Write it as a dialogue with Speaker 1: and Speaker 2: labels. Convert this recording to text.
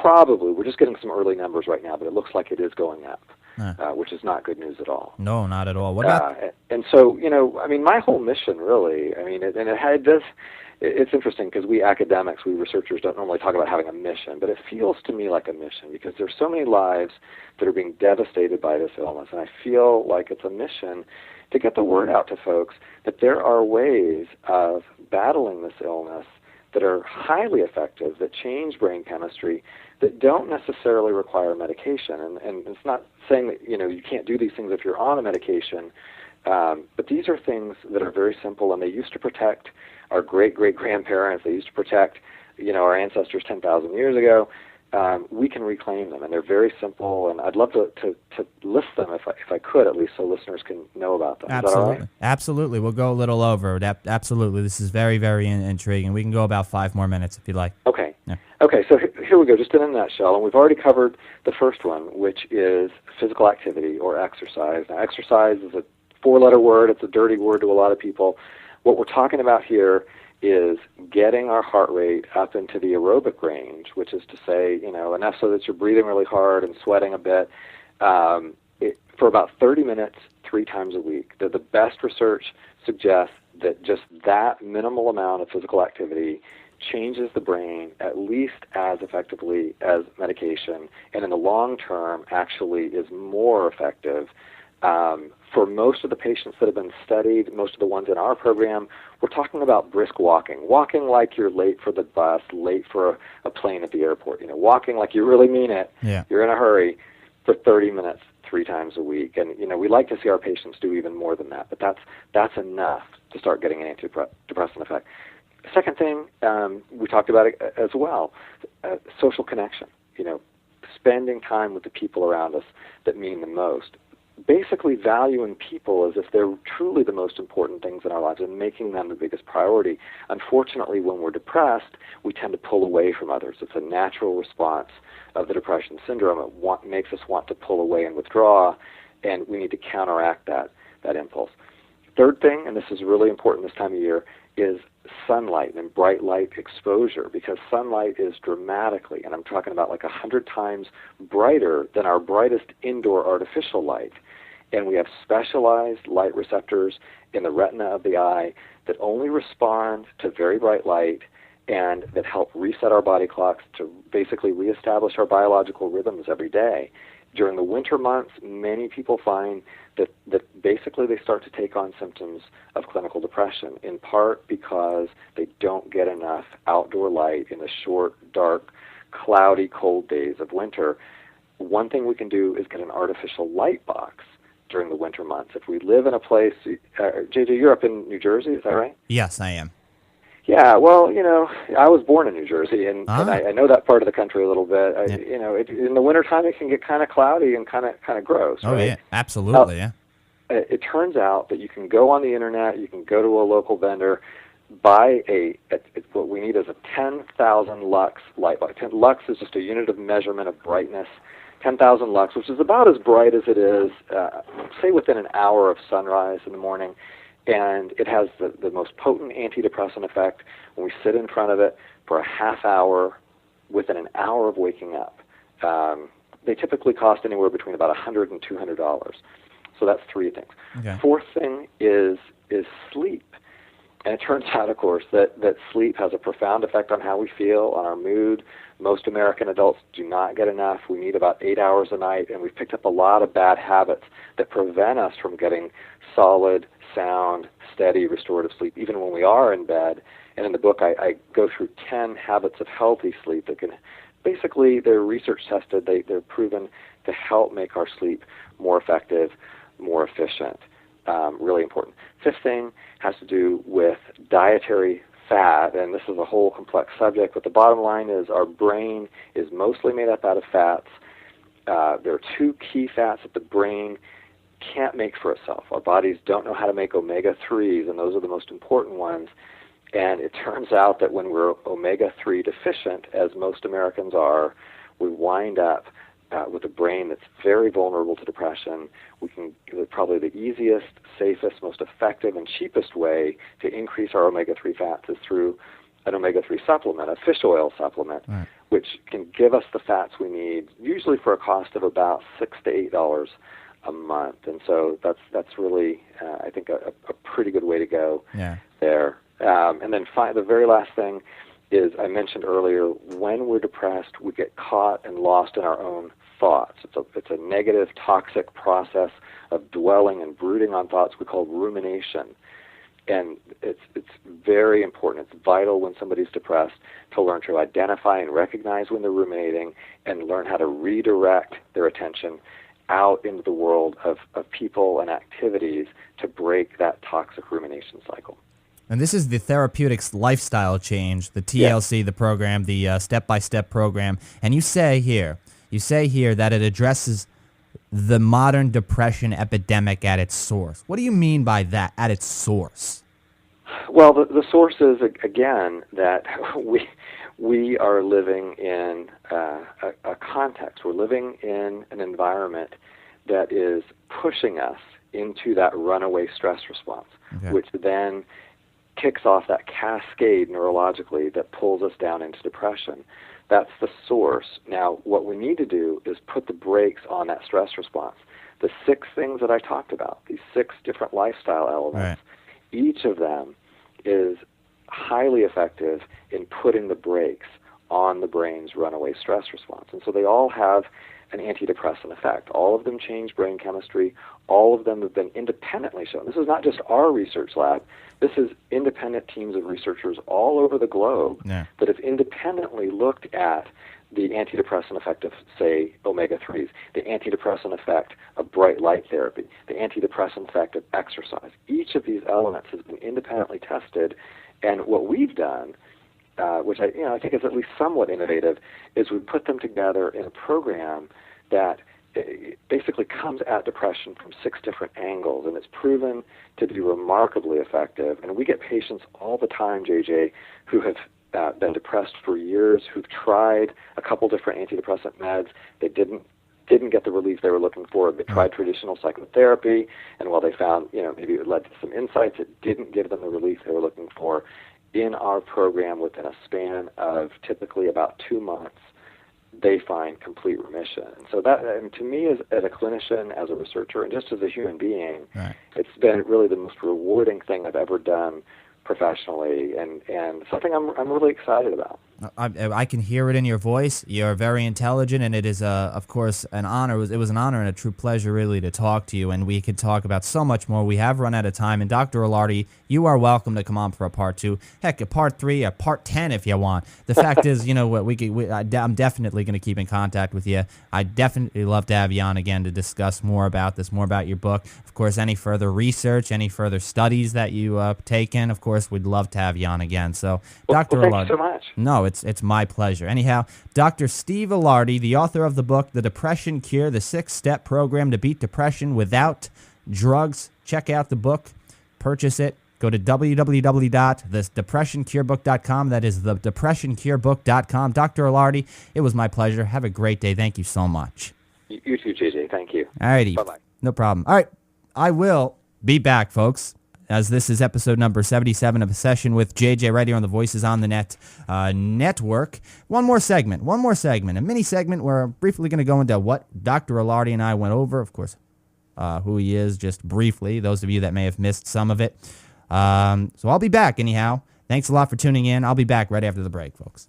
Speaker 1: probably, we're just getting some early numbers right now, but it looks like it is going up,
Speaker 2: Huh.
Speaker 1: which is not good news at all.
Speaker 2: No, not at all. What about?
Speaker 1: And so, I mean, my whole mission really, I mean, it's interesting because we academics, we researchers don't normally talk about having a mission, but it feels to me like a mission because there's so many lives that are being devastated by this illness, and I feel like it's a mission to get the word out to folks that there are ways of battling this illness that are highly effective, that change brain chemistry, that don't necessarily require medication. And it's not saying that, you can't do these things if you're on a medication, but these are things that are very simple, and they used to protect our great-great-grandparents. They used to protect, our ancestors 10,000 years ago. We can reclaim them, and they're very simple, and I'd love to list them if I could, at least so listeners can know about them.
Speaker 2: Absolutely.
Speaker 1: Is that all right?
Speaker 2: Absolutely. We'll go a little over. Absolutely. This is very, very intriguing. We can go about 5 more minutes if you'd like.
Speaker 1: Okay.
Speaker 2: Yeah.
Speaker 1: Okay, so here we go, just in a nutshell, and we've already covered the first one, which is physical activity or exercise. Now, exercise is a 4-letter word. It's a dirty word to a lot of people. What we're talking about here is getting our heart rate up into the aerobic range, which is to say, enough so that you're breathing really hard and sweating a bit, for about 30 minutes, 3 times a week. The best research suggests that just that minimal amount of physical activity changes the brain at least as effectively as medication, and in the long term actually is more effective. For most of the patients that have been studied, most of the ones in our program, we're talking about brisk walking like you're late for the bus, late for a plane at the airport, walking like you really mean it.
Speaker 2: Yeah. You're
Speaker 1: in a hurry for 30 minutes 3 times a week. And, we like to see our patients do even more than that, but that's enough to start getting an antidepressant effect. Second thing, we talked about it as well, social connection, spending time with the people around us that mean the most. Basically valuing people as if they're truly the most important things in our lives and making them the biggest priority. Unfortunately, when we're depressed, we tend to pull away from others. It's a natural response of the depression syndrome. It makes us want to pull away and withdraw, and we need to counteract that impulse. Third thing, and this is really important this time of year, is sunlight and bright light exposure, because sunlight is dramatically, and I'm talking about like 100 times brighter than our brightest indoor artificial light. And we have specialized light receptors in the retina of the eye that only respond to very bright light and that help reset our body clocks to basically reestablish our biological rhythms every day. During the winter months, many people find that basically they start to take on symptoms of clinical depression, in part because they don't get enough outdoor light in the short, dark, cloudy, cold days of winter. One thing we can do is get an artificial light box during the winter months. If we live in a place, JJ, you're up in New Jersey, is that right?
Speaker 2: Yes, I am.
Speaker 1: Yeah, well, I was born in New Jersey, and I know that part of the country a little bit. In the wintertime, it can get kind of cloudy and kind of gross.
Speaker 2: Oh,
Speaker 1: right?
Speaker 2: yeah, absolutely, yeah.
Speaker 1: It turns out that you can go on the internet, you can go to a local vendor, buy what we need is a 10,000 lux light bulb. Lux is just a unit of measurement of brightness. 10,000 lux, which is about as bright as it is, say within an hour of sunrise in the morning. And it has the most potent antidepressant effect when we sit in front of it for a half hour within an hour of waking up. They typically cost anywhere between about $100 and $200. So that's 3 things.
Speaker 2: Okay.
Speaker 1: Fourth thing is sleep. And it turns out, of course, that sleep has a profound effect on how we feel, on our mood. Most American adults do not get enough. We need about 8 hours a night, and we've picked up a lot of bad habits that prevent us from getting solid, sound, steady, restorative sleep, even when we are in bed. And in the book, I go through 10 habits of healthy sleep that can, basically, they're research tested. They're proven to help make our sleep more effective, more efficient. Really important. Fifth thing has to do with dietary fat, and this is a whole complex subject, but the bottom line is our brain is mostly made up out of fats. There are 2 key fats that the brain can't make for itself. Our bodies don't know how to make omega-3s, and those are the most important ones. And it turns out that when we're omega-3 deficient, as most Americans are, we wind up with a brain that's very vulnerable to depression. Probably the easiest, safest, most effective, and cheapest way to increase our omega-3 fats is through an omega-3 supplement, a fish oil supplement,
Speaker 2: Right.
Speaker 1: which can give us the fats we need, usually for a cost of about $6 to $8 a month. And so that's really, I think, a pretty good way to go there. And then the very last thing is, I mentioned earlier, when we're depressed, we get caught and lost in our own thoughts. It's a negative, toxic process of dwelling and brooding on thoughts we call rumination. And it's very important. It's vital when somebody's depressed to learn to identify and recognize when they're ruminating and learn how to redirect their attention out into the world of people and activities to break that toxic rumination cycle.
Speaker 2: And this is the Therapeutics Lifestyle Change, the TLC, the program, the step-by-step program. And you say here that it addresses the modern depression epidemic at its source. What do you mean by that, at its source?
Speaker 1: Well, the source is, again, that we are living in a context. We're living in an environment that is pushing us into that runaway stress response, which then kicks off that cascade neurologically that pulls us down into depression. That's the source. Now, what we need to do is put the brakes on that stress response. The 6 things that I talked about, these 6 different lifestyle elements, each of them is highly effective in putting the brakes on the brain's runaway stress response. And so they all have an antidepressant effect. All of them change brain chemistry. All of them have been independently shown. This is not just our research lab. This is independent teams of researchers all over the globe that have independently looked at the antidepressant effect of, say, omega-3s, the antidepressant effect of bright light therapy, the antidepressant effect of exercise. Each of these elements has been independently tested, and what we've done, which I think is at least somewhat innovative, is we put them together in a program that basically comes at depression from 6 different angles, and it's proven to be remarkably effective. And we get patients all the time, JJ, who have been depressed for years, who've tried a couple different antidepressant meds. They didn't get the relief they were looking for. They tried traditional psychotherapy, and while they found, maybe it led to some insights, it didn't give them the relief they were looking for. In our program, within a span of typically about 2 months, they find complete remission. And so that, to me, as a clinician, as a researcher, and just as a human being, it's been really the most rewarding thing I've ever done professionally, and something I'm really excited about.
Speaker 2: I can hear it in your voice. You're very intelligent, and it is, of course, an honor. It was an honor and a true pleasure, really, to talk to you, and we could talk about so much more. We have run out of time, and Dr. Ilardi, you are welcome to come on for a part 2. Heck, a part 3, a part 10 if you want. The fact is, I'm definitely going to keep in contact with you. I'd definitely love to have you on again to discuss more about this, more about your book. Of course, any further research, any further studies that you've taken, of course, we'd love to have you on again. So, Dr. Ilardi.
Speaker 1: Thank you so much.
Speaker 2: No, it's my pleasure. Anyhow, Dr. Steve Ilardi, the author of the book, The Depression Cure, the 6-Step Program to Beat Depression Without Drugs. Check out the book. Purchase it. Go to www.thedepressioncurebook.com. That is thedepressioncurebook.com. Dr. Ilardi, it was my pleasure. Have a great day. Thank you so much.
Speaker 1: You too, JJ. Thank you.
Speaker 2: All righty.
Speaker 1: Bye-bye.
Speaker 2: No problem. All right. I will be back, folks, as this is episode number 77 of a session with JJ right here on the Voices on the Net network. One more segment, a mini segment where I'm briefly going to go into what Dr. Ilardi and I went over, of course, who he is, just briefly, those of you that may have missed some of it. So I'll be back anyhow. Thanks a lot for tuning in. I'll be back right after the break, folks.